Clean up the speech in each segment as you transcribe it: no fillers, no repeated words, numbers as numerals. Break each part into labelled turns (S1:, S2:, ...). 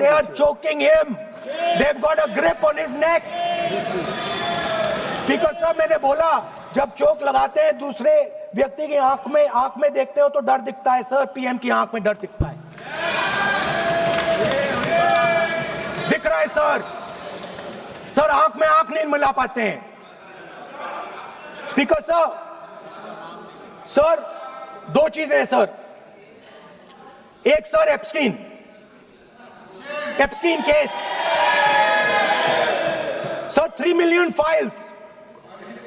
S1: they are choking him. They've got a grip on his neck. Speaker साहब, मैंने बोला जब चोक लगाते हैं दूसरे व्यक्ति की आंख में देखते हो तो डर दिखता है सर, पीएम की आंख में डर दिखता है, दिख रहा है सर आंख में आंख नहीं मिला पाते हैं। स्पीकर साहब, सर दो चीजें हैं सर, एक sir Epstein case sir, 3 million files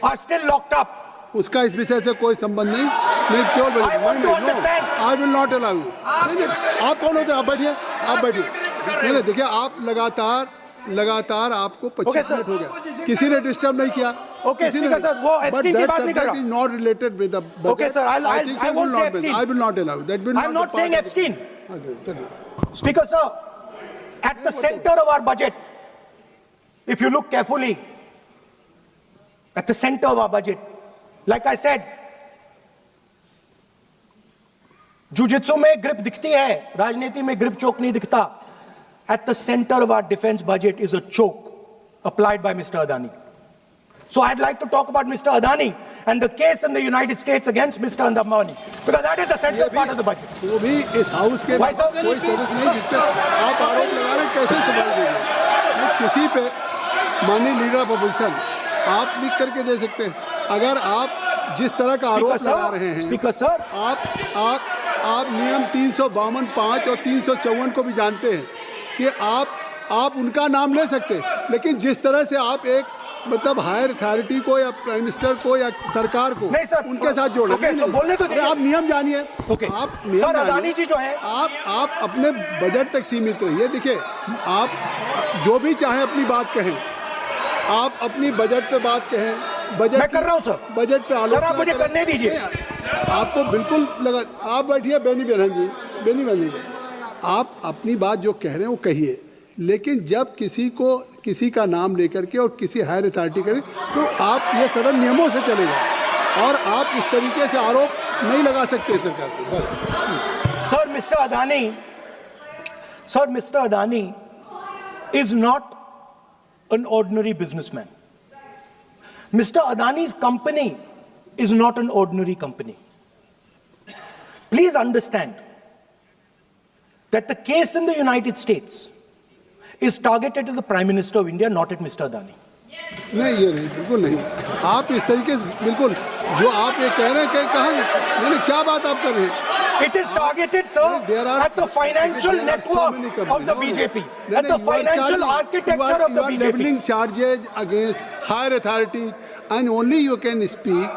S1: are still locked up.
S2: उसका इस विषय से कोई संबंध नहीं। मैं क्यों बोल रहा हूं? I will not allow you. आप कौन होते हैं? आप बैठिए। नहीं, देखिए आप लगातार आपको 25 मिनट हो गया, किसी ने डिस्टर्ब नहीं किया।
S1: ओके स्पीकर सर, वो एप्स्टीन की बात नहीं कर रहा।
S2: Not related with the budget.
S1: Okay sir, I won't say Epstein.
S2: I will not allow that.
S1: I am not saying Epstein. Speaker sir, at the center of our budget, if you look carefully, at the center of our budget, like I said, jujitsu में grip दिखती है, राजनीति में grip choke नहीं दिखता। At the center of our defense budget is a choke applied by Mr. Adani. So I'd like to talk about Mr. Adani and the case in the United States against Mr. Ambani, because that is a central part of the budget.
S2: वो भी इस house के कोई सदस्य नहीं जिस पे आप आरोप लगा रहे हैं, कैसे संभाल देंगे? किसी पे माननीय लीडर ऑफ अपोजिशन आप लिख करके दे सकते हैं। अगर आप जिस तरह का आरोप लगा रहे हैं,
S1: स्पीकर सर,
S2: आप नियम 352(5) और 354 को भी जानते हैं कि आप उनका नाम ले सकते हैं, लेकिन जिस तरह से आप एक मतलब हायर अथॉरिटी को या प्राइम मिनिस्टर को या सरकार को
S1: नहीं सर,
S2: उनके साथ जोड़े।
S1: तो बोलने तो दीजिए।
S2: आप नियम जानिए।
S1: आप सर, अदानी जी जो है,
S2: आप अपने बजट तक सीमित रहिए। देखिए, आप जो भी चाहे अपनी बात कहें, आप अपनी बजट पे बात कहें। बजट
S1: मैं कर रहा हूं सर,
S2: बजट पे आलोचना
S1: सर आप मुझे करने दीजिए।
S2: आपको बिल्कुल लगा। आप बैठिए बेनी बहन जी, आप अपनी बात जो कह रहे हैं वो कहिए, लेकिन जब किसी का नाम लेकर के और किसी हायर अथॉरिटी करें तो आप ये सदन नियमों से चलेगा और आप इस तरीके से आरोप नहीं लगा सकते सरकार को।
S1: Sir mister Adani is not an ordinary businessman. Mr. Adani's company is not an ordinary company. Please understand that the case in the United States is targeted at the Prime Minister of India, not at Mr. Adani.
S2: नहीं, ये नहीं, बिल्कुल नहीं। आप इस तरीके से बिल्कुल जो आप ये कह रहे हैं कि कहाँ, क्या बात आप कर रहे हैं?
S1: It is targeted, sir, at the financial network of the BJP, at the financial architecture of the BJP.
S2: You are leveling charges against higher authorities, and only you can speak.